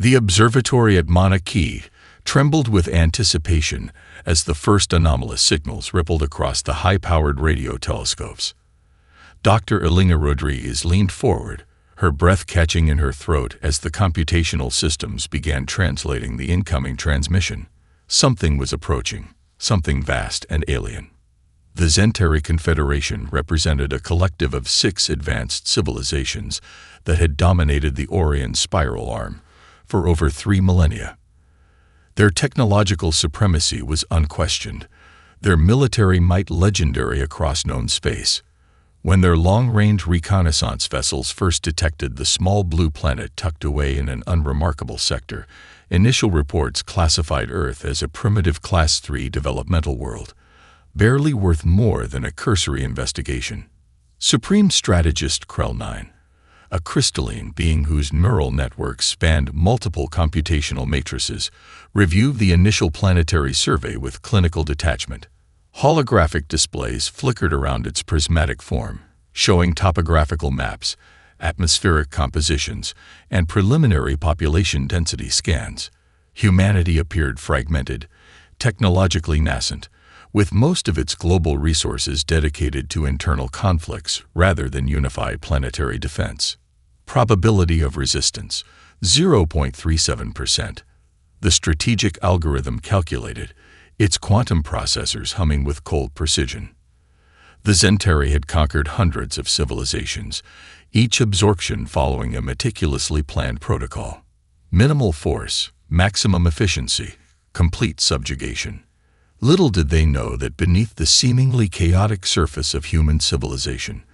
The observatory at Mauna Kea trembled with anticipation as the first anomalous signals rippled across the high-powered radio telescopes. Dr. Elena Rodriguez leaned forward, her breath catching in her throat as the computational systems began translating the incoming transmission. Something was approaching, something vast and alien. The Zentari Confederation represented a collective of 6 advanced civilizations that had dominated the Orion spiral arm for over 3 millennia. Their technological supremacy was unquestioned, their military might legendary across known space. When their long-range reconnaissance vessels first detected the small blue planet tucked away in an unremarkable sector, initial reports classified Earth as a primitive Class 3 developmental world, barely worth more than a cursory investigation. Supreme Strategist Krell 9, a crystalline being whose neural networks spanned multiple computational matrices, reviewed the initial planetary survey with clinical detachment. Holographic displays flickered around its prismatic form, showing topographical maps, atmospheric compositions, and preliminary population density scans. Humanity appeared fragmented, technologically nascent, with most of its global resources dedicated to internal conflicts rather than unified planetary defense. Probability of resistance, 0.37%. The strategic algorithm calculated, its quantum processors humming with cold precision. The Zentari had conquered hundreds of civilizations, each absorption following a meticulously planned protocol. Minimal force, maximum efficiency, complete subjugation. Little did they know that beneath the seemingly chaotic surface of human civilization,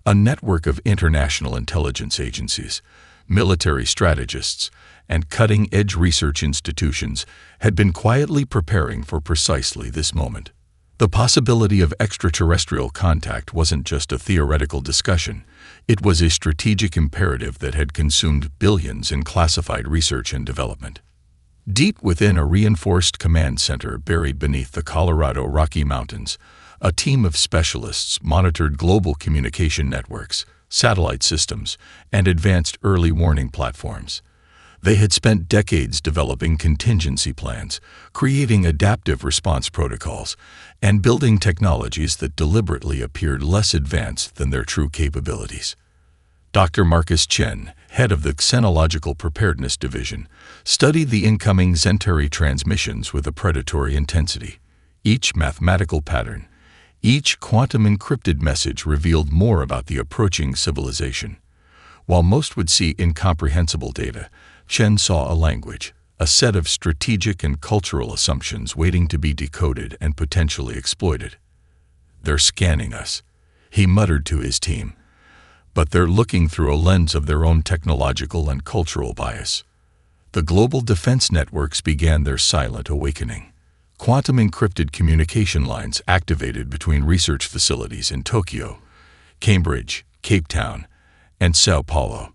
a network of international intelligence agencies, military strategists, and cutting-edge research institutions had been quietly preparing for precisely this moment. The possibility of extraterrestrial contact wasn't just a theoretical discussion, it was a strategic imperative that had consumed billions in classified research and development. Deep within a reinforced command center buried beneath the Colorado Rocky Mountains, a team of specialists monitored global communication networks, satellite systems, and advanced early warning platforms. They had spent decades developing contingency plans, creating adaptive response protocols, and building technologies that deliberately appeared less advanced than their true capabilities. Dr. Marcus Chen, head of the Xenological Preparedness Division, studied the incoming Zentari transmissions with a predatory intensity. Each mathematical pattern, each quantum-encrypted message revealed more about the approaching civilization. While most would see incomprehensible data, Chen saw a language, a set of strategic and cultural assumptions waiting to be decoded and potentially exploited. "They're scanning us," he muttered to his team. "But they're looking through a lens of their own technological and cultural bias." The global defense networks began their silent awakening. Quantum-encrypted communication lines activated between research facilities in Tokyo, Cambridge, Cape Town, and Sao Paulo.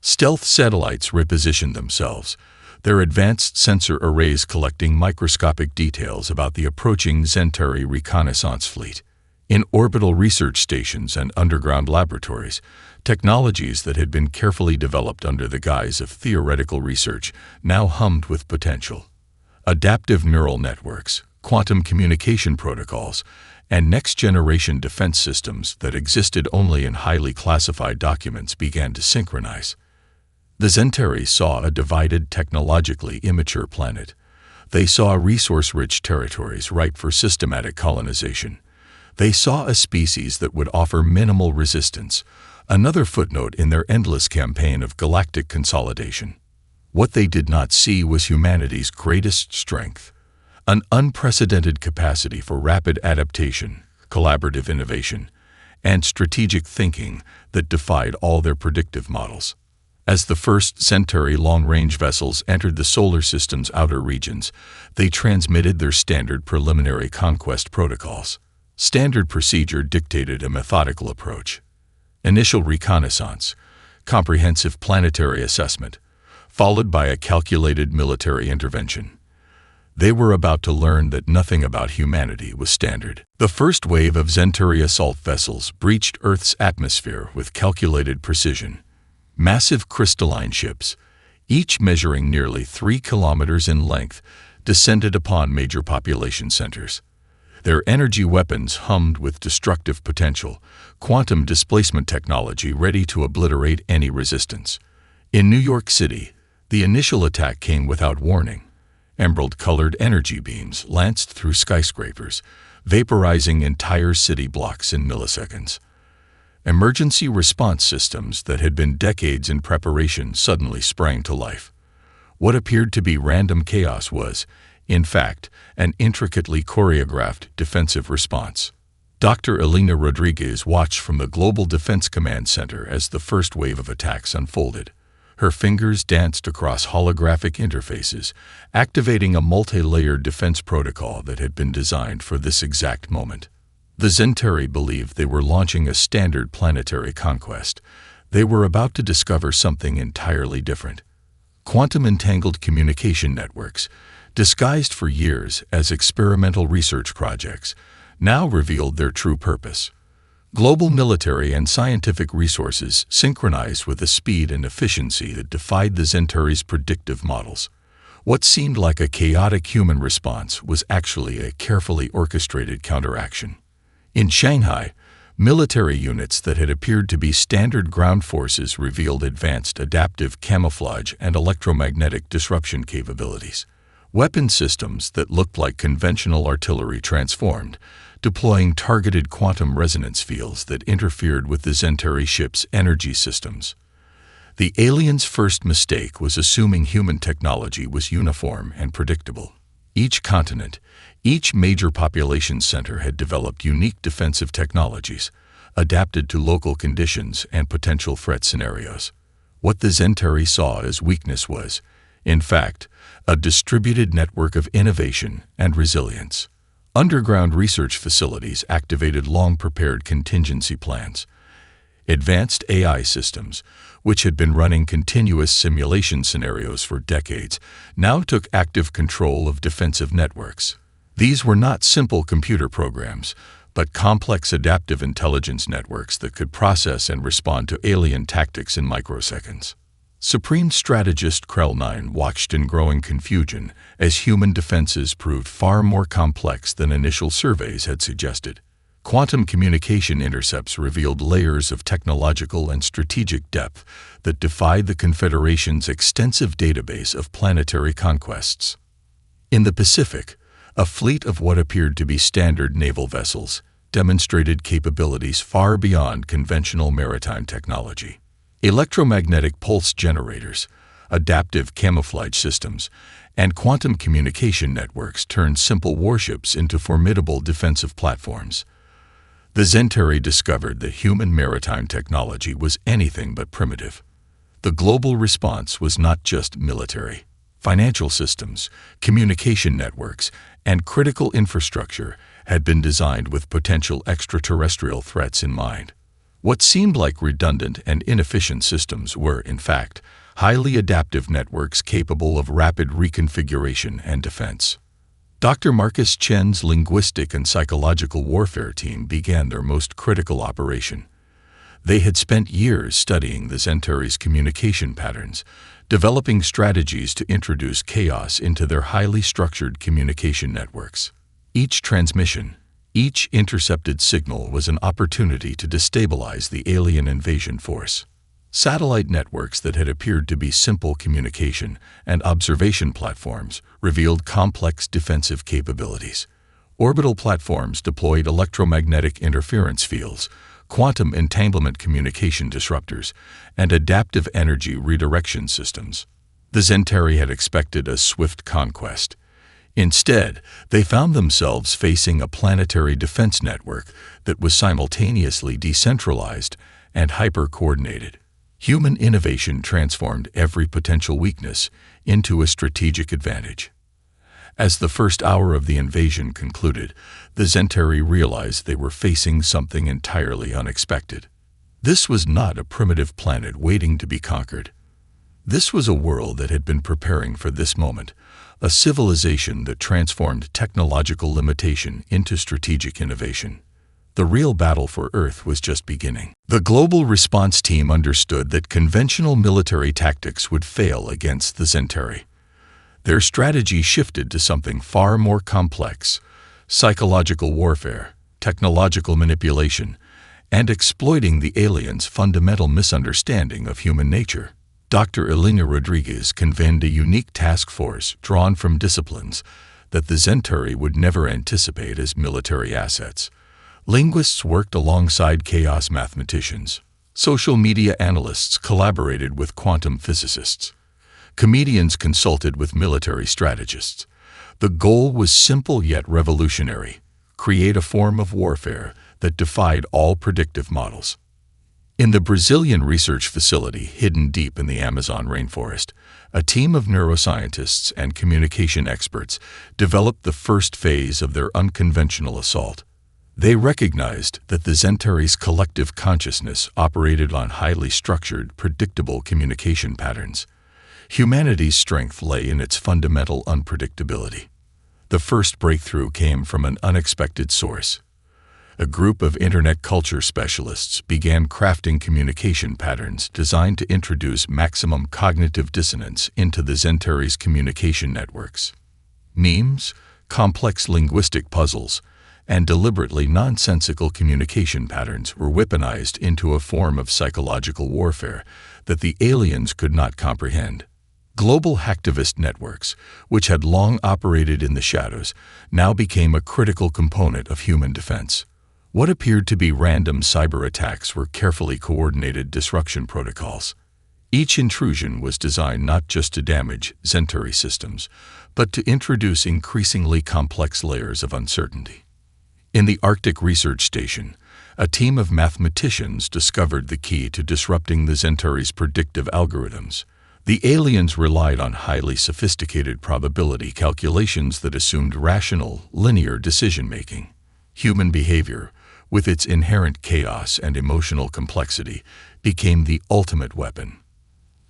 Stealth satellites repositioned themselves, their advanced sensor arrays collecting microscopic details about the approaching Zentari reconnaissance fleet. In orbital research stations and underground laboratories, technologies that had been carefully developed under the guise of theoretical research now hummed with potential. Adaptive neural networks, quantum communication protocols, and next-generation defense systems that existed only in highly classified documents began to synchronize. The Zentari saw a divided, technologically immature planet. They saw resource-rich territories ripe for systematic colonization. They saw a species that would offer minimal resistance, another footnote in their endless campaign of galactic consolidation. What they did not see was humanity's greatest strength, an unprecedented capacity for rapid adaptation, collaborative innovation, and strategic thinking that defied all their predictive models. As the first Zentari long-range vessels entered the solar system's outer regions, they transmitted their standard preliminary conquest protocols. Standard procedure dictated a methodical approach. Initial reconnaissance, comprehensive planetary assessment, followed by a calculated military intervention. They were about to learn that nothing about humanity was standard. The first wave of Zentari assault vessels breached Earth's atmosphere with calculated precision. Massive crystalline ships, each measuring nearly 3 kilometers in length, descended upon major population centers. Their energy weapons hummed with destructive potential, quantum displacement technology ready to obliterate any resistance. In New York City, the initial attack came without warning. Emerald-colored energy beams lanced through skyscrapers, vaporizing entire city blocks in milliseconds. Emergency response systems that had been decades in preparation suddenly sprang to life. What appeared to be random chaos was, in fact, an intricately choreographed defensive response. Dr. Elena Rodriguez watched from the Global Defense Command Center as the first wave of attacks unfolded. Her fingers danced across holographic interfaces, activating a multi-layered defense protocol that had been designed for this exact moment. The Zentari believed they were launching a standard planetary conquest. They were about to discover something entirely different. Quantum-entangled communication networks, disguised for years as experimental research projects, now revealed their true purpose. Global military and scientific resources synchronized with a speed and efficiency that defied the Zentari's predictive models. What seemed like a chaotic human response was actually a carefully orchestrated counteraction. In Shanghai, military units that had appeared to be standard ground forces revealed advanced adaptive camouflage and electromagnetic disruption capabilities. Weapon systems that looked like conventional artillery transformed, deploying targeted quantum resonance fields that interfered with the Zentari ship's energy systems. The aliens' first mistake was assuming human technology was uniform and predictable. Each continent, each major population center had developed unique defensive technologies, adapted to local conditions and potential threat scenarios. What the Zentari saw as weakness was, in fact, a distributed network of innovation and resilience. Underground research facilities activated long-prepared contingency plans. Advanced AI systems, which had been running continuous simulation scenarios for decades, now took active control of defensive networks. These were not simple computer programs, but complex adaptive intelligence networks that could process and respond to alien tactics in microseconds. Supreme Strategist Krell 9 watched in growing confusion as human defenses proved far more complex than initial surveys had suggested. Quantum communication intercepts revealed layers of technological and strategic depth that defied the Confederation's extensive database of planetary conquests. In the Pacific, a fleet of what appeared to be standard naval vessels demonstrated capabilities far beyond conventional maritime technology. Electromagnetic pulse generators, adaptive camouflage systems, and quantum communication networks turned simple warships into formidable defensive platforms. The Zentari discovered that human maritime technology was anything but primitive. The global response was not just military. Financial systems, communication networks, and critical infrastructure had been designed with potential extraterrestrial threats in mind. What seemed like redundant and inefficient systems were, in fact, highly adaptive networks capable of rapid reconfiguration and defense. Dr. Marcus Chen's linguistic and psychological warfare team began their most critical operation. They had spent years studying the Zentari's communication patterns, developing strategies to introduce chaos into their highly structured communication networks. Each transmission, each intercepted signal was an opportunity to destabilize the alien invasion force. Satellite networks that had appeared to be simple communication and observation platforms revealed complex defensive capabilities. Orbital platforms deployed electromagnetic interference fields, quantum entanglement communication disruptors, and adaptive energy redirection systems. The Zentari had expected a swift conquest. Instead, they found themselves facing a planetary defense network that was simultaneously decentralized and hyper-coordinated. Human innovation transformed every potential weakness into a strategic advantage. As the first hour of the invasion concluded, the Zentari realized they were facing something entirely unexpected. This was not a primitive planet waiting to be conquered. This was a world that had been preparing for this moment, a civilization that transformed technological limitation into strategic innovation. The real battle for Earth was just beginning. The global response team understood that conventional military tactics would fail against the Zentari. Their strategy shifted to something far more complex: psychological warfare, technological manipulation, and exploiting the aliens' fundamental misunderstanding of human nature. Dr. Elena Rodriguez convened a unique task force drawn from disciplines that the Zentari would never anticipate as military assets. Linguists worked alongside chaos mathematicians. Social media analysts collaborated with quantum physicists. Comedians consulted with military strategists. The goal was simple yet revolutionary: create a form of warfare that defied all predictive models. In the Brazilian research facility hidden deep in the Amazon rainforest, a team of neuroscientists and communication experts developed the first phase of their unconventional assault. They recognized that the Zentari's collective consciousness operated on highly structured, predictable communication patterns. Humanity's strength lay in its fundamental unpredictability. The first breakthrough came from an unexpected source. A group of internet culture specialists began crafting communication patterns designed to introduce maximum cognitive dissonance into the Zentari's communication networks. Memes, complex linguistic puzzles, and deliberately nonsensical communication patterns were weaponized into a form of psychological warfare that the aliens could not comprehend. Global hacktivist networks, which had long operated in the shadows, now became a critical component of human defense. What appeared to be random cyber attacks were carefully coordinated disruption protocols. Each intrusion was designed not just to damage Zentari systems, but to introduce increasingly complex layers of uncertainty. In the Arctic Research Station, a team of mathematicians discovered the key to disrupting the Zentari's predictive algorithms. The aliens relied on highly sophisticated probability calculations that assumed rational, linear decision-making. Human behavior, with its inherent chaos and emotional complexity, became the ultimate weapon.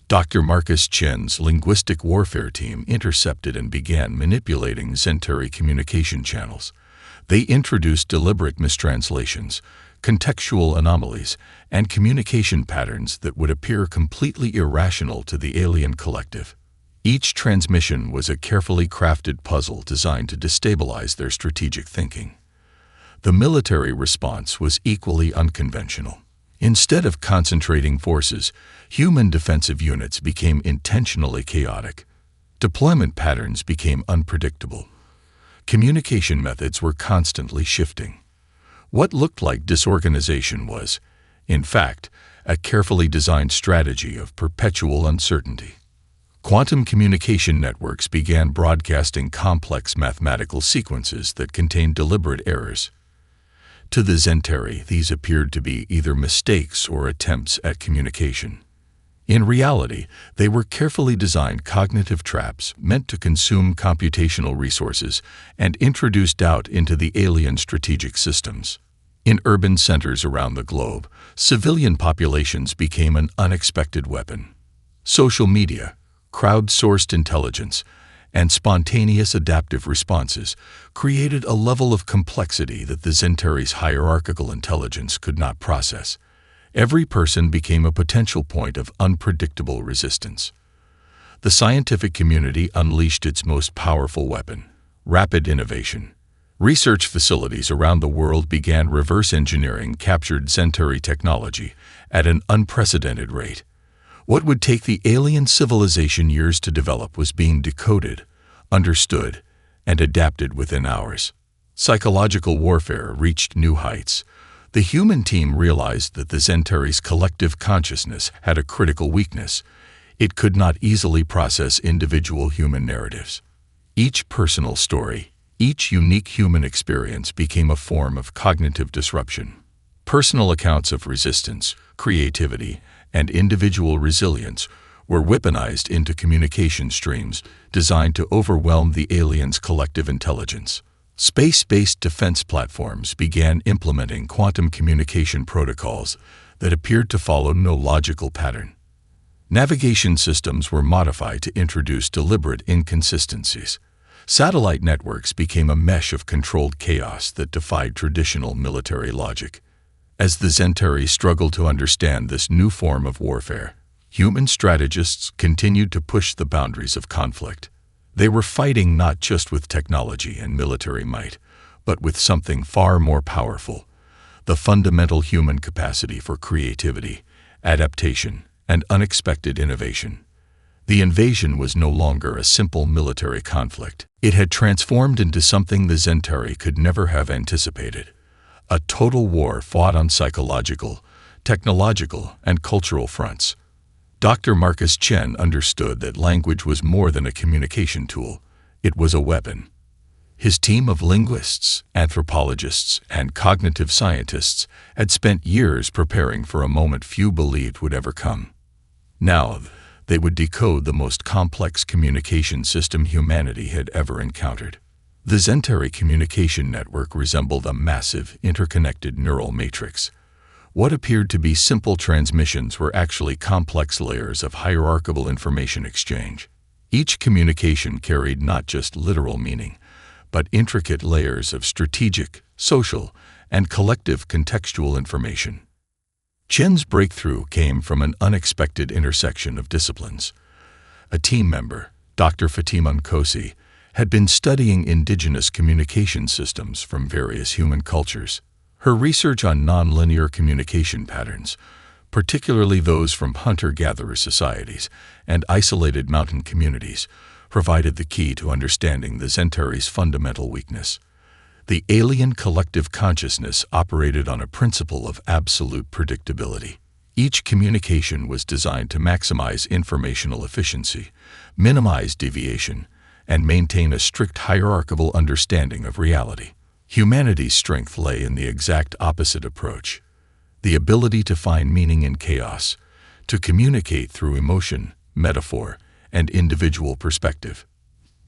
Dr. Marcus Chen's linguistic warfare team intercepted and began manipulating Zentari communication channels. They introduced deliberate mistranslations, contextual anomalies, and communication patterns that would appear completely irrational to the alien collective. Each transmission was a carefully crafted puzzle designed to destabilize their strategic thinking. The military response was equally unconventional. Instead of concentrating forces, human defensive units became intentionally chaotic. Deployment patterns became unpredictable. Communication methods were constantly shifting. What looked like disorganization was, in fact, a carefully designed strategy of perpetual uncertainty. Quantum communication networks began broadcasting complex mathematical sequences that contained deliberate errors. To the Zentari, these appeared to be either mistakes or attempts at communication. In reality, they were carefully designed cognitive traps meant to consume computational resources and introduce doubt into the alien strategic systems. In urban centers around the globe, civilian populations became an unexpected weapon. Social media, crowd-sourced intelligence, and spontaneous adaptive responses created a level of complexity that the Zentari's hierarchical intelligence could not process. Every person became a potential point of unpredictable resistance. The scientific community unleashed its most powerful weapon: rapid innovation. Research facilities around the world began reverse engineering captured Zentari technology at an unprecedented rate. What would take the alien civilization years to develop was being decoded, understood, and adapted within hours. Psychological warfare reached new heights. The human team realized that the Zentari's collective consciousness had a critical weakness. It could not easily process individual human narratives. Each personal story, each unique human experience became a form of cognitive disruption. Personal accounts of resistance, creativity, and individual resilience were weaponized into communication streams designed to overwhelm the aliens' collective intelligence. Space-based defense platforms began implementing quantum communication protocols that appeared to follow no logical pattern. Navigation systems were modified to introduce deliberate inconsistencies. Satellite networks became a mesh of controlled chaos that defied traditional military logic. As the Zentari struggled to understand this new form of warfare, human strategists continued to push the boundaries of conflict. They were fighting not just with technology and military might, but with something far more powerful: the fundamental human capacity for creativity, adaptation, and unexpected innovation. The invasion was no longer a simple military conflict. It had transformed into something the Zentari could never have anticipated: a total war fought on psychological, technological, and cultural fronts. Dr. Marcus Chen understood that language was more than a communication tool. It was a weapon. His team of linguists, anthropologists, and cognitive scientists had spent years preparing for a moment few believed would ever come. Now, they would decode the most complex communication system humanity had ever encountered. The Zentari communication network resembled a massive, interconnected neural matrix. What appeared to be simple transmissions were actually complex layers of hierarchical information exchange. Each communication carried not just literal meaning, but intricate layers of strategic, social, and collective contextual information. Chen's breakthrough came from an unexpected intersection of disciplines. A team member, Dr. Fatima Nkosi, had been studying indigenous communication systems from various human cultures. Her research on nonlinear communication patterns, particularly those from hunter-gatherer societies and isolated mountain communities, provided the key to understanding the Zentari's fundamental weakness. The alien collective consciousness operated on a principle of absolute predictability. Each communication was designed to maximize informational efficiency, minimize deviation, and maintain a strict hierarchical understanding of reality. Humanity's strength lay in the exact opposite approach: the ability to find meaning in chaos, to communicate through emotion, metaphor, and individual perspective.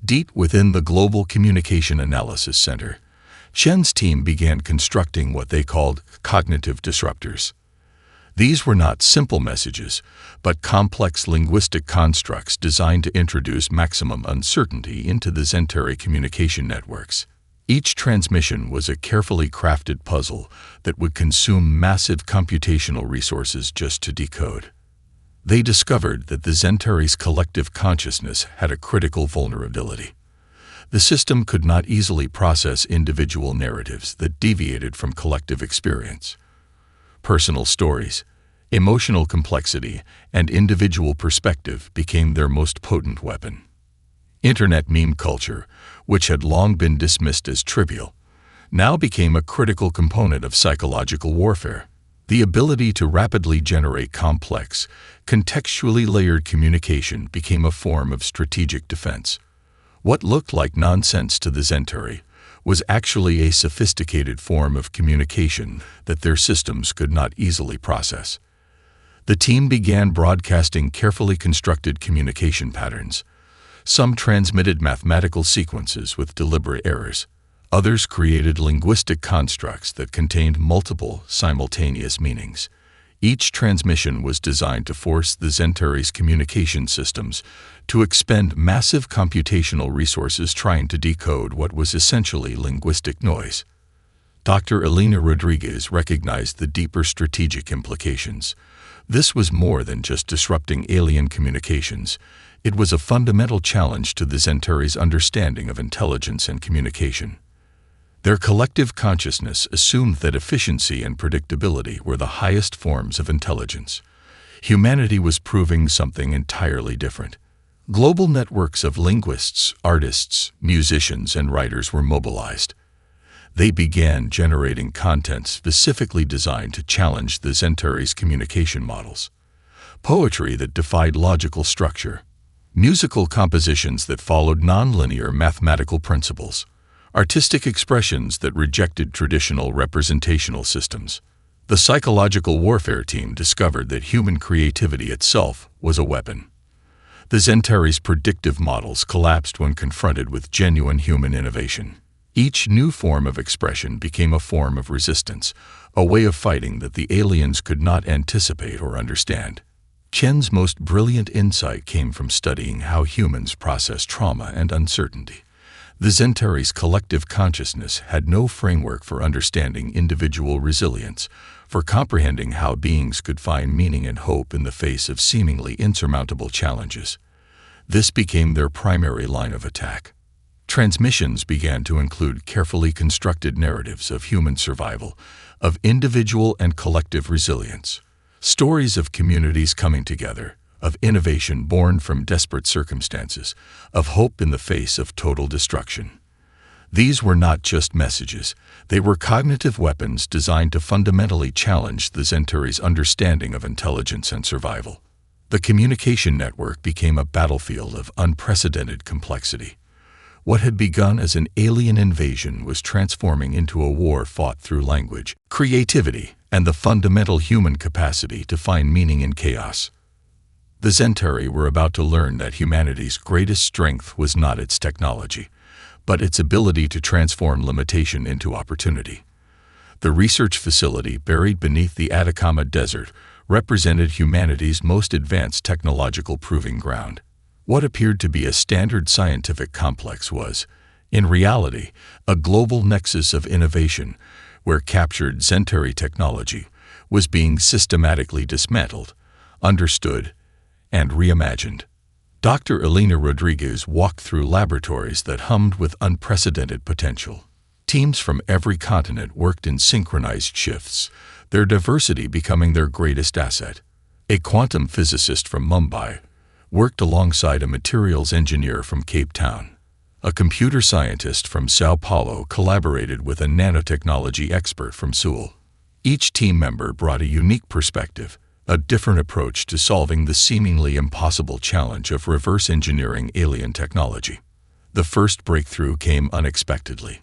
Deep within the Global Communication Analysis Center, Chen's team began constructing what they called cognitive disruptors. These were not simple messages, but complex linguistic constructs designed to introduce maximum uncertainty into the Zentari communication networks. Each transmission was a carefully crafted puzzle that would consume massive computational resources just to decode. They discovered that the Zentari's collective consciousness had a critical vulnerability. The system could not easily process individual narratives that deviated from collective experience. Personal stories, emotional complexity, and individual perspective became their most potent weapon. Internet meme culture, which had long been dismissed as trivial, now became a critical component of psychological warfare. The ability to rapidly generate complex, contextually layered communication became a form of strategic defense. What looked like nonsense to the Zentari was actually a sophisticated form of communication that their systems could not easily process. The team began broadcasting carefully constructed communication patterns. Some transmitted mathematical sequences with deliberate errors. Others created linguistic constructs that contained multiple, simultaneous meanings. Each transmission was designed to force the Zentari's communication systems to expend massive computational resources trying to decode what was essentially linguistic noise. Dr. Elena Rodriguez recognized the deeper strategic implications. This was more than just disrupting alien communications. It was a fundamental challenge to the Zentari's understanding of intelligence and communication. Their collective consciousness assumed that efficiency and predictability were the highest forms of intelligence. Humanity was proving something entirely different. Global networks of linguists, artists, musicians, and writers were mobilized. They began generating content specifically designed to challenge the Zentari's communication models. Poetry that defied logical structure. Musical compositions that followed nonlinear mathematical principles. Artistic expressions that rejected traditional representational systems. The psychological warfare team discovered that human creativity itself was a weapon. The Zentari's predictive models collapsed when confronted with genuine human innovation. Each new form of expression became a form of resistance, a way of fighting that the aliens could not anticipate or understand. Chen's most brilliant insight came from studying how humans process trauma and uncertainty. The Zentary's collective consciousness had no framework for understanding individual resilience, for comprehending how beings could find meaning and hope in the face of seemingly insurmountable challenges. This became their primary line of attack. Transmissions began to include carefully constructed narratives of human survival, of individual and collective resilience, stories of communities coming together, of innovation born from desperate circumstances, of hope in the face of total destruction. These were not just messages, they were cognitive weapons designed to fundamentally challenge the Zentary's understanding of intelligence and survival. The communication network became a battlefield of unprecedented complexity. What had begun as an alien invasion was transforming into a war fought through language, creativity, and the fundamental human capacity to find meaning in chaos. The Zentary were about to learn that humanity's greatest strength was not its technology, but its ability to transform limitation into opportunity. The research facility buried beneath the Atacama Desert represented humanity's most advanced technological proving ground. What appeared to be a standard scientific complex was, in reality, a global nexus of innovation where captured Zentary technology was being systematically dismantled, understood, and reimagined. Dr. Elena Rodriguez walked through laboratories that hummed with unprecedented potential. Teams from every continent worked in synchronized shifts, their diversity becoming their greatest asset. A quantum physicist from Mumbai worked alongside a materials engineer from Cape Town. A computer scientist from Sao Paulo collaborated with a nanotechnology expert from Seoul. Each team member brought a unique perspective, a different approach to solving the seemingly impossible challenge of reverse engineering alien technology. The first breakthrough came unexpectedly.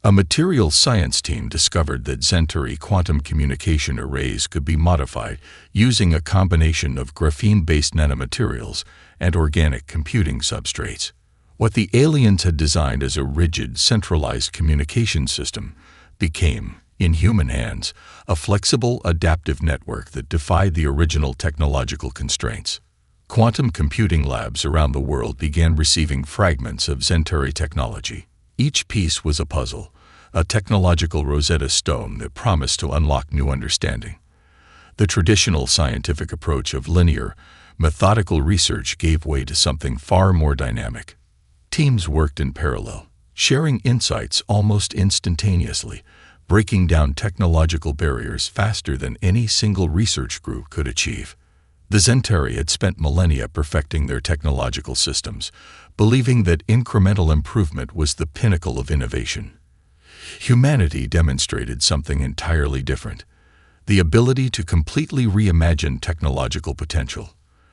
A materials science team discovered that Zentary quantum communication arrays could be modified using a combination of graphene-based nanomaterials and organic computing substrates. What the aliens had designed as a rigid, centralized communication system became, in human hands, a flexible, adaptive network that defied the original technological constraints. Quantum computing labs around the world began receiving fragments of Zentary technology. Each piece was a puzzle, a technological Rosetta Stone that promised to unlock new understanding. The traditional scientific approach of linear, methodical research gave way to something far more dynamic. Teams worked in parallel, sharing insights almost instantaneously, breaking down technological barriers faster than any single research group could achieve. The Zentary had spent millennia perfecting their technological systems, believing that incremental improvement was the pinnacle of innovation. Humanity demonstrated something entirely different: the ability to completely reimagine technological potential.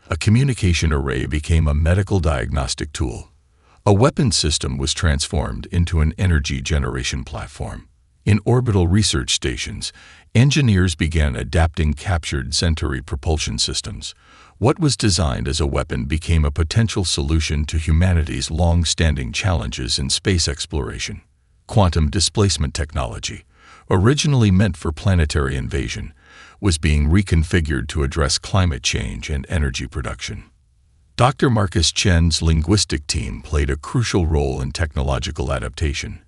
A communication array became a medical diagnostic tool. A weapon system was transformed into an energy generation platform. In orbital research stations, engineers began adapting captured Zentary propulsion systems. What was designed as a weapon became a potential solution to humanity's long-standing challenges in space exploration. Quantum displacement technology, originally meant for planetary invasion, was being reconfigured to address climate change and energy production. Dr. Marcus Chen's linguistic team played a crucial role in technological adaptation.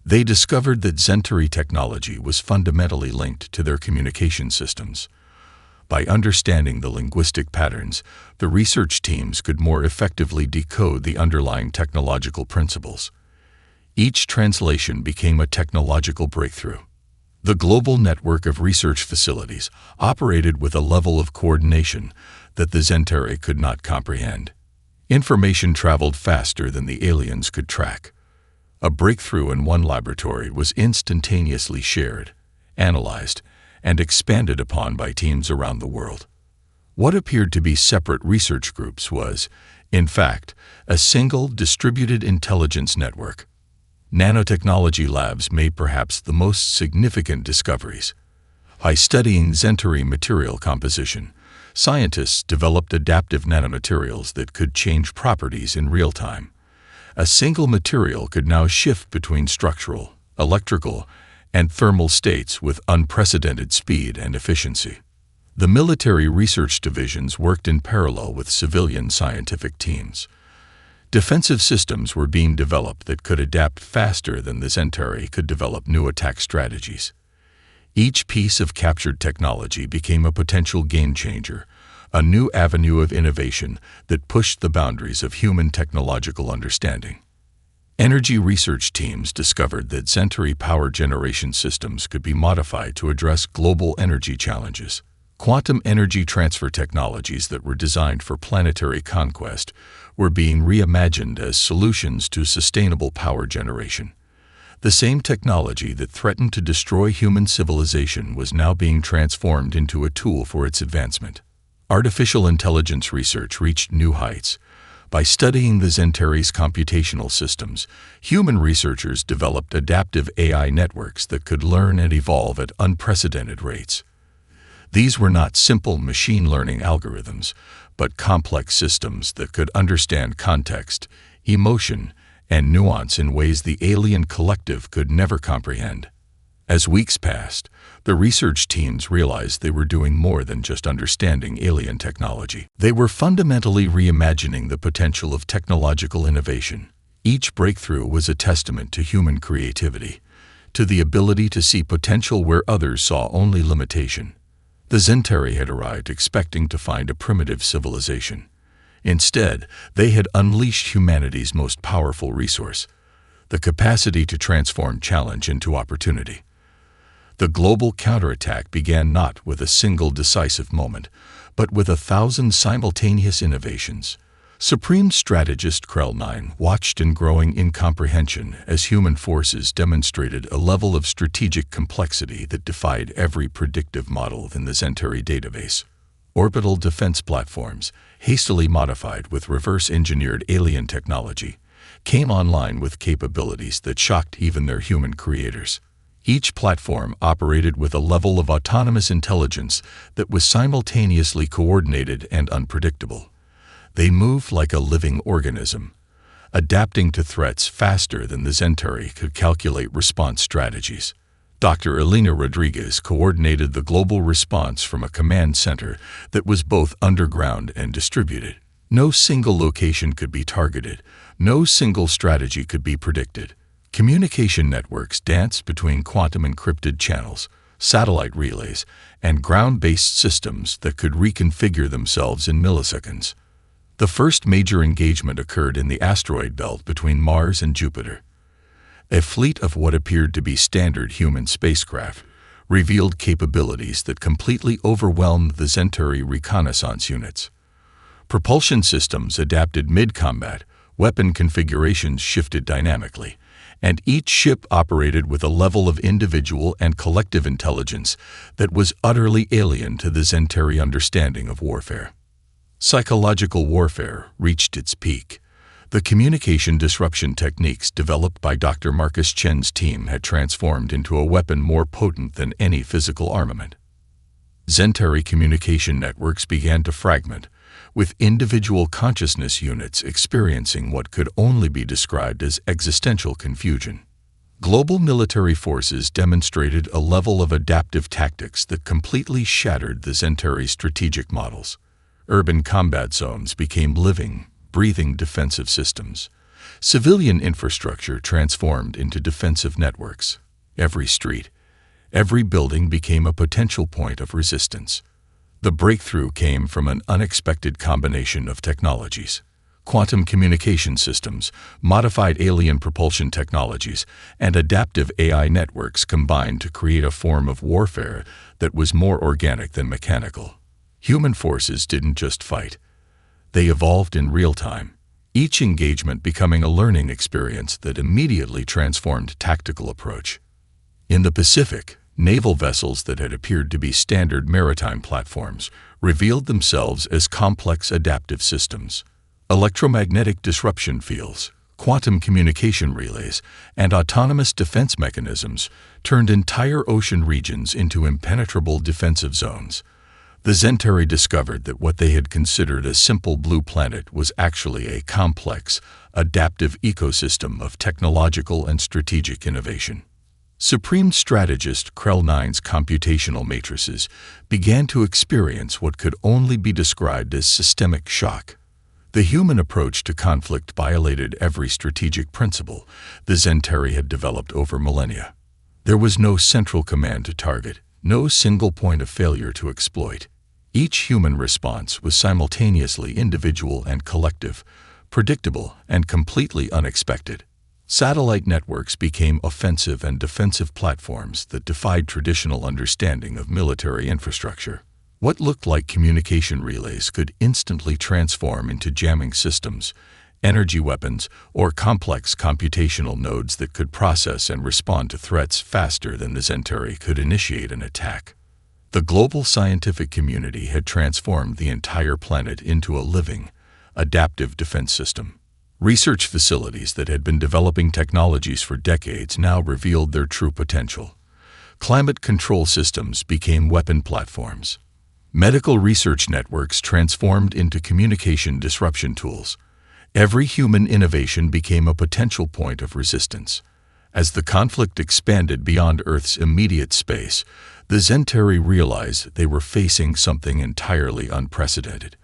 They discovered that Zentary technology was fundamentally linked to their communication systems. By understanding the linguistic patterns, the research teams could more effectively decode the underlying technological principles. Each translation became a technological breakthrough. The global network of research facilities operated with a level of coordination that the Zentary could not comprehend. Information traveled faster than the aliens could track. A breakthrough in one laboratory was instantaneously shared, analyzed, and expanded upon by teams around the world. What appeared to be separate research groups was, in fact, a single distributed intelligence network. Nanotechnology labs made perhaps the most significant discoveries. By studying Zentary material composition, scientists developed adaptive nanomaterials that could change properties in real time. A single material could now shift between structural, electrical, and thermal states with unprecedented speed and efficiency. The military research divisions worked in parallel with civilian scientific teams. Defensive systems were being developed that could adapt faster than the Zentari could develop new attack strategies. Each piece of captured technology became a potential game-changer, a new avenue of innovation that pushed the boundaries of human technological understanding. Energy research teams discovered that Zentari power generation systems could be modified to address global energy challenges. Quantum energy transfer technologies that were designed for planetary conquest were being reimagined as solutions to sustainable power generation. The same technology that threatened to destroy human civilization was now being transformed into a tool for its advancement. Artificial intelligence research reached new heights. By studying the Zentari's computational systems, human researchers developed adaptive AI networks that could learn and evolve at unprecedented rates. These were not simple machine learning algorithms, but complex systems that could understand context, emotion, and nuance in ways the alien collective could never comprehend. As weeks passed, the research teams realized they were doing more than just understanding alien technology. They were fundamentally reimagining the potential of technological innovation. Each breakthrough was a testament to human creativity, to the ability to see potential where others saw only limitation. The Zentari had arrived expecting to find a primitive civilization. Instead, they had unleashed humanity's most powerful resource, the capacity to transform challenge into opportunity. The global counterattack began not with a single decisive moment, but with 1,000 simultaneous innovations. Supreme strategist Krell-9 watched in growing incomprehension as human forces demonstrated a level of strategic complexity that defied every predictive model in the Zentari database. Orbital defense platforms, hastily modified with reverse-engineered alien technology, came online with capabilities that shocked even their human creators. Each platform operated with a level of autonomous intelligence that was simultaneously coordinated and unpredictable. They moved like a living organism, adapting to threats faster than the Zentari could calculate response strategies. Dr. Elena Rodriguez coordinated the global response from a command center that was both underground and distributed. No single location could be targeted, no single strategy could be predicted. Communication networks danced between quantum-encrypted channels, satellite relays, and ground-based systems that could reconfigure themselves in milliseconds. The first major engagement occurred in the asteroid belt between Mars and Jupiter. A fleet of what appeared to be standard human spacecraft revealed capabilities that completely overwhelmed the Zentari reconnaissance units. Propulsion systems adapted mid-combat, weapon configurations shifted dynamically, and each ship operated with a level of individual and collective intelligence that was utterly alien to the Zentari understanding of warfare. Psychological warfare reached its peak. The communication disruption techniques developed by Dr. Marcus Chen's team had transformed into a weapon more potent than any physical armament. Zentari communication networks began to fragment, with individual consciousness units experiencing what could only be described as existential confusion. Global military forces demonstrated a level of adaptive tactics that completely shattered the Zentari strategic models. Urban combat zones became living, breathing defensive systems. Civilian infrastructure transformed into defensive networks. Every street, every building became a potential point of resistance. The breakthrough came from an unexpected combination of technologies. Quantum communication systems, modified alien propulsion technologies, and adaptive AI networks combined to create a form of warfare that was more organic than mechanical. Human forces didn't just fight. They evolved in real time, each engagement becoming a learning experience that immediately transformed tactical approach. In the Pacific, naval vessels that had appeared to be standard maritime platforms revealed themselves as complex adaptive systems. Electromagnetic disruption fields, quantum communication relays, and autonomous defense mechanisms turned entire ocean regions into impenetrable defensive zones. The Zentari discovered that what they had considered a simple blue planet was actually a complex, adaptive ecosystem of technological and strategic innovation. Supreme strategist Krell-9's computational matrices began to experience what could only be described as systemic shock. The human approach to conflict violated every strategic principle the Zentari had developed over millennia. There was no central command to target, no single point of failure to exploit. Each human response was simultaneously individual and collective, predictable and completely unexpected. Satellite networks became offensive and defensive platforms that defied traditional understanding of military infrastructure. What looked like communication relays could instantly transform into jamming systems, energy weapons, or complex computational nodes that could process and respond to threats faster than the Zentari could initiate an attack. The global scientific community had transformed the entire planet into a living, adaptive defense system. Research facilities that had been developing technologies for decades now revealed their true potential. Climate control systems became weapon platforms. Medical research networks transformed into communication disruption tools. Every human innovation became a potential point of resistance. As the conflict expanded beyond Earth's immediate space, the Zentari realized they were facing something entirely unprecedented.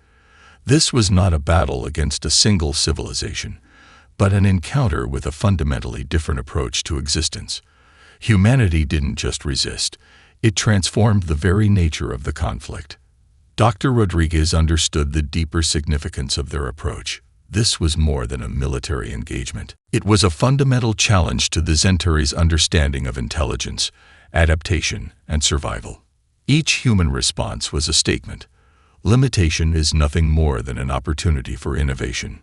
This was not a battle against a single civilization, but an encounter with a fundamentally different approach to existence. Humanity didn't just resist, it transformed the very nature of the conflict. Dr. Rodriguez understood the deeper significance of their approach. This was more than a military engagement. It was a fundamental challenge to the Zentari's understanding of intelligence, adaptation, and survival. Each human response was a statement. Limitation is nothing more than an opportunity for innovation.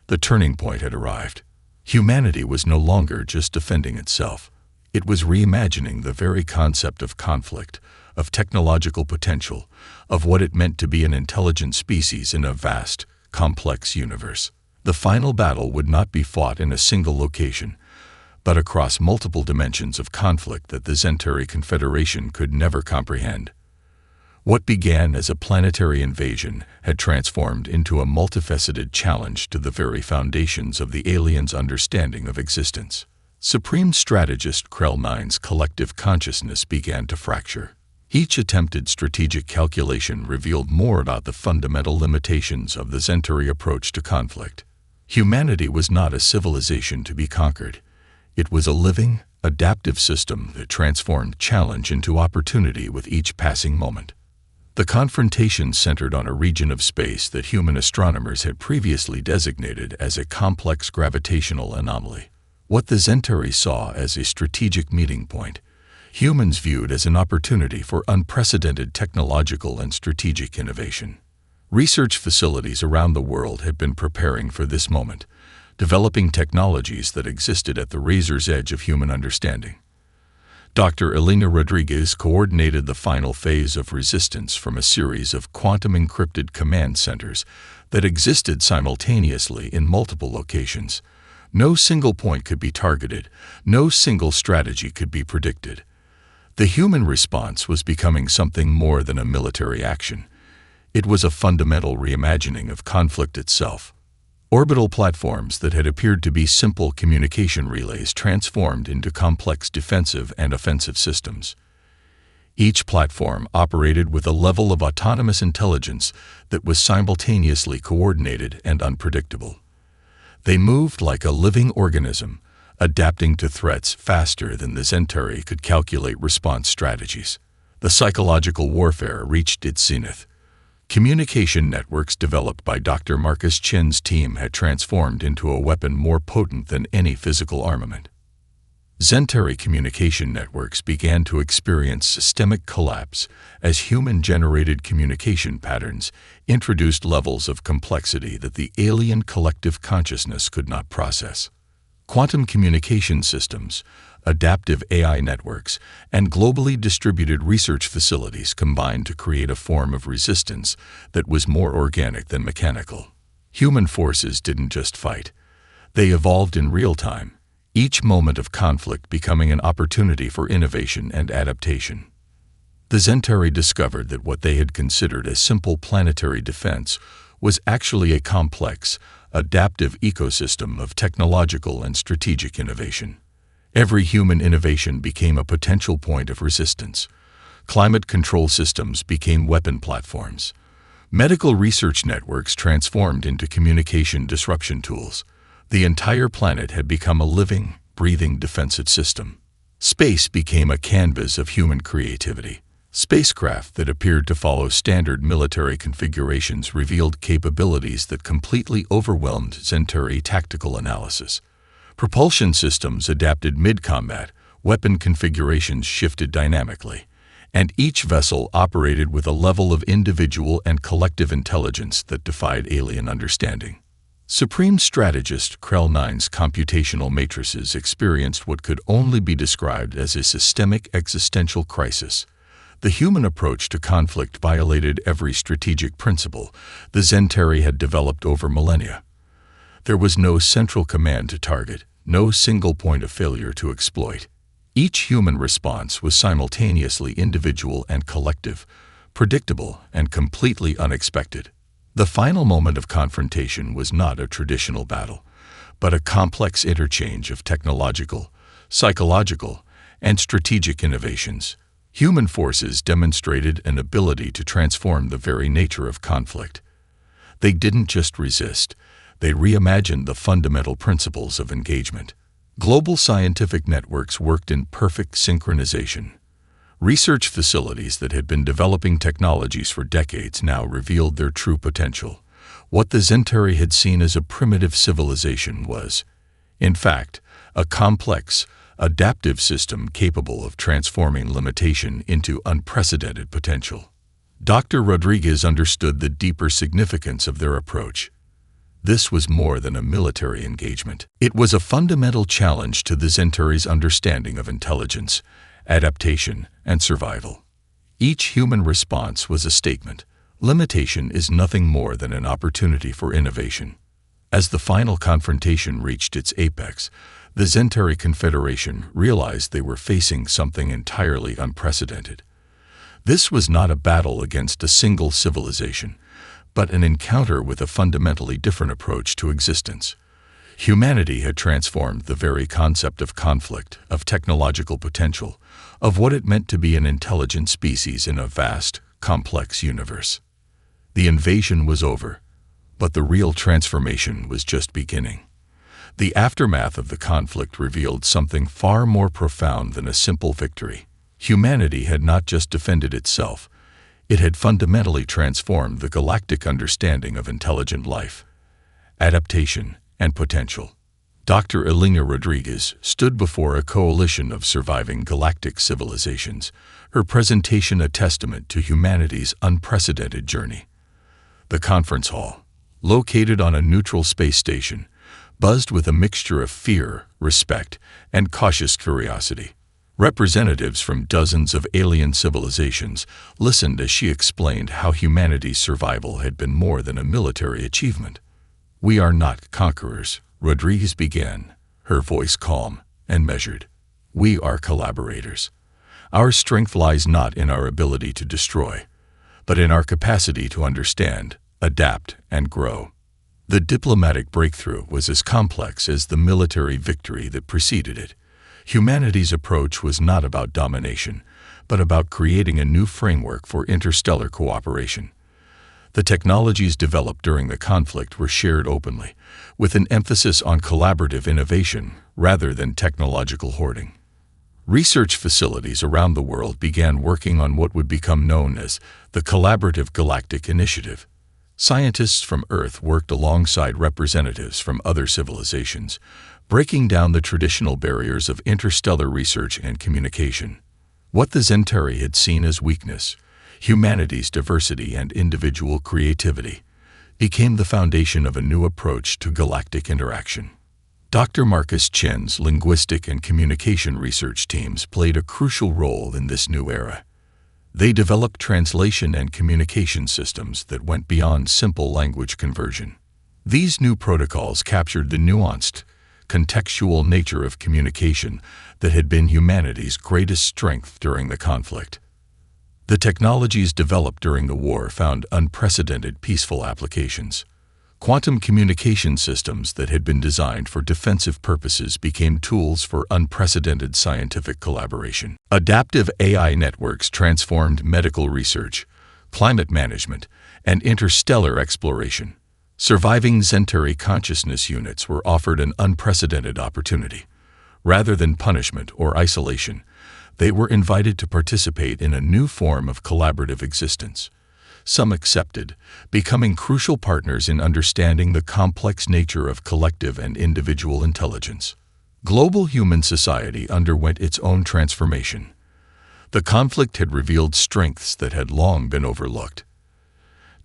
The turning point had arrived. Humanity was no longer just defending itself. It was reimagining the very concept of conflict, of technological potential, of what it meant to be an intelligent species in a vast, complex universe. The final battle would not be fought in a single location, but across multiple dimensions of conflict that the Zentari Confederation could never comprehend. What began as a planetary invasion had transformed into a multifaceted challenge to the very foundations of the aliens' understanding of existence. Supreme Strategist Krell-9's collective consciousness began to fracture. Each attempted strategic calculation revealed more about the fundamental limitations of the Zentari approach to conflict. Humanity was not a civilization to be conquered. It was a living, adaptive system that transformed challenge into opportunity with each passing moment. The confrontation centered on a region of space that human astronomers had previously designated as a complex gravitational anomaly. What the Zentari saw as a strategic meeting point, humans viewed as an opportunity for unprecedented technological and strategic innovation. Research facilities around the world had been preparing for this moment, developing technologies that existed at the razor's edge of human understanding. Dr. Elena Rodriguez coordinated the final phase of resistance from a series of quantum-encrypted command centers that existed simultaneously in multiple locations. No single point could be targeted, no single strategy could be predicted. The human response was becoming something more than a military action. It was a fundamental reimagining of conflict itself. Orbital platforms that had appeared to be simple communication relays transformed into complex defensive and offensive systems. Each platform operated with a level of autonomous intelligence that was simultaneously coordinated and unpredictable. They moved like a living organism, adapting to threats faster than the Zentari could calculate response strategies. The psychological warfare reached its zenith. Communication networks developed by Dr. Marcus Chin's team had transformed into a weapon more potent than any physical armament. Zentari communication networks began to experience systemic collapse as human-generated communication patterns introduced levels of complexity that the alien collective consciousness could not process. Quantum communication systems, adaptive AI networks, and globally distributed research facilities combined to create a form of resistance that was more organic than mechanical. Human forces didn't just fight. They evolved in real time, each moment of conflict becoming an opportunity for innovation and adaptation. The Zentari discovered that what they had considered a simple planetary defense was actually a complex, adaptive ecosystem of technological and strategic innovation. Every human innovation became a potential point of resistance. Climate control systems became weapon platforms. Medical research networks transformed into communication disruption tools. The entire planet had become a living, breathing defensive system. Space became a canvas of human creativity. Spacecraft that appeared to follow standard military configurations revealed capabilities that completely overwhelmed Centauri tactical analysis. Propulsion systems adapted mid-combat, weapon configurations shifted dynamically, and each vessel operated with a level of individual and collective intelligence that defied alien understanding. Supreme strategist Krell 9's computational matrices experienced what could only be described as a systemic existential crisis. The human approach to conflict violated every strategic principle the Centauri had developed over millennia. There was no central command to target, no single point of failure to exploit. Each human response was simultaneously individual and collective, predictable and completely unexpected. The final moment of confrontation was not a traditional battle, but a complex interchange of technological, psychological, and strategic innovations. Human forces demonstrated an ability to transform the very nature of conflict. They didn't just resist, they reimagined the fundamental principles of engagement. Global scientific networks worked in perfect synchronization. Research facilities that had been developing technologies for decades now revealed their true potential. What the Centauri had seen as a primitive civilization was, in fact, a complex, adaptive system capable of transforming limitation into unprecedented potential. Dr. Rodriguez understood the deeper significance of their approach. This was more than a military engagement. It was a fundamental challenge to the Centauri's understanding of intelligence, adaptation, and survival. Each human response was a statement. Limitation is nothing more than an opportunity for innovation. As the final confrontation reached its apex, the Centauri Confederation realized they were facing something entirely unprecedented. This was not a battle against a single civilization, but an encounter with a fundamentally different approach to existence. Humanity had transformed the very concept of conflict, of technological potential, of what it meant to be an intelligent species in a vast, complex universe. The invasion was over, but the real transformation was just beginning. The aftermath of the conflict revealed something far more profound than a simple victory. Humanity had not just defended itself, it had fundamentally transformed the galactic understanding of intelligent life, adaptation, and potential. Dr. Elena Rodriguez stood before a coalition of surviving galactic civilizations, her presentation a testament to humanity's unprecedented journey. The conference hall, located on a neutral space station, buzzed with a mixture of fear, respect, and cautious curiosity. Representatives from dozens of alien civilizations listened as she explained how humanity's survival had been more than a military achievement. "We are not conquerors," Rodriguez began, her voice calm and measured. "We are collaborators. Our strength lies not in our ability to destroy, but in our capacity to understand, adapt, and grow." The diplomatic breakthrough was as complex as the military victory that preceded it. Humanity's approach was not about domination, but about creating a new framework for interstellar cooperation. The technologies developed during the conflict were shared openly, with an emphasis on collaborative innovation rather than technological hoarding. Research facilities around the world began working on what would become known as the Collaborative Galactic Initiative. Scientists from Earth worked alongside representatives from other civilizations, breaking down the traditional barriers of interstellar research and communication. What the Centauri had seen as weakness, humanity's diversity and individual creativity, became the foundation of a new approach to galactic interaction. Dr. Marcus Chen's linguistic and communication research teams played a crucial role in this new era. They developed translation and communication systems that went beyond simple language conversion. These new protocols captured the nuanced, contextual nature of communication that had been humanity's greatest strength during the conflict. The technologies developed during the war found unprecedented peaceful applications. Quantum communication systems that had been designed for defensive purposes became tools for unprecedented scientific collaboration. Adaptive AI networks transformed medical research, climate management, and interstellar exploration. Surviving Zentari consciousness units were offered an unprecedented opportunity. Rather than punishment or isolation, they were invited to participate in a new form of collaborative existence. Some accepted, becoming crucial partners in understanding the complex nature of collective and individual intelligence. Global human society underwent its own transformation. The conflict had revealed strengths that had long been overlooked.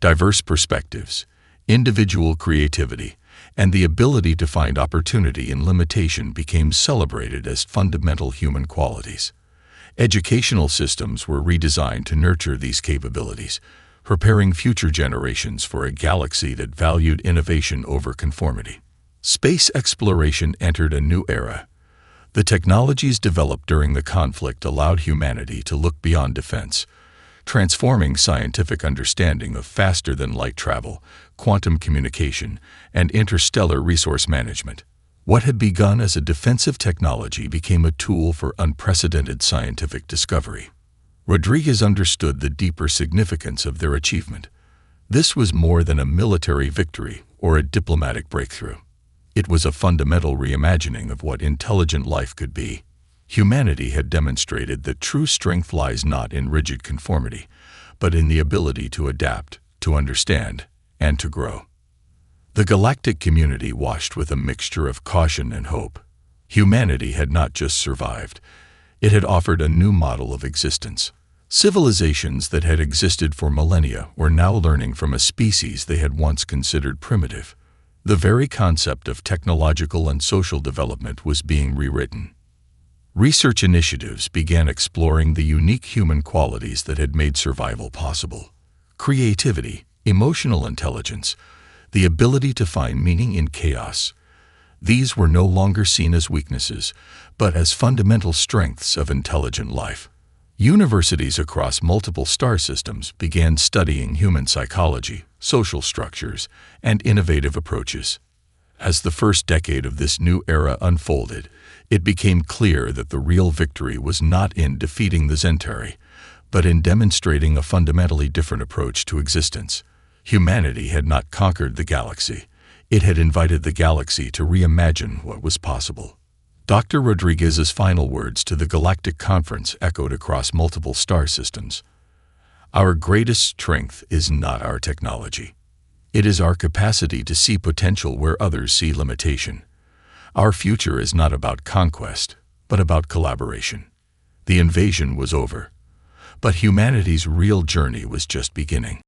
Diverse perspectives, individual creativity, and the ability to find opportunity in limitation became celebrated as fundamental human qualities. Educational systems were redesigned to nurture these capabilities, preparing future generations for a galaxy that valued innovation over conformity. Space exploration entered a new era. The technologies developed during the conflict allowed humanity to look beyond defense, transforming scientific understanding of faster-than-light travel, quantum communication, and interstellar resource management. What had begun as a defensive technology became a tool for unprecedented scientific discovery. Rodriguez understood the deeper significance of their achievement. This was more than a military victory or a diplomatic breakthrough. It was a fundamental reimagining of what intelligent life could be. Humanity had demonstrated that true strength lies not in rigid conformity, but in the ability to adapt, to understand, and to grow. The galactic community watched with a mixture of caution and hope. Humanity had not just survived, it had offered a new model of existence. Civilizations that had existed for millennia were now learning from a species they had once considered primitive. The very concept of technological and social development was being rewritten. Research initiatives began exploring the unique human qualities that had made survival possible. Creativity, emotional intelligence, the ability to find meaning in chaos. These were no longer seen as weaknesses, but as fundamental strengths of intelligent life. Universities across multiple star systems began studying human psychology, social structures, and innovative approaches. As the first decade of this new era unfolded, it became clear that the real victory was not in defeating the Zentari, but in demonstrating a fundamentally different approach to existence. Humanity had not conquered the galaxy. It had invited the galaxy to reimagine what was possible. Dr. Rodriguez's final words to the Galactic Conference echoed across multiple star systems. Our greatest strength is not our technology. It is our capacity to see potential where others see limitation. Our future is not about conquest, but about collaboration. The invasion was over, but humanity's real journey was just beginning.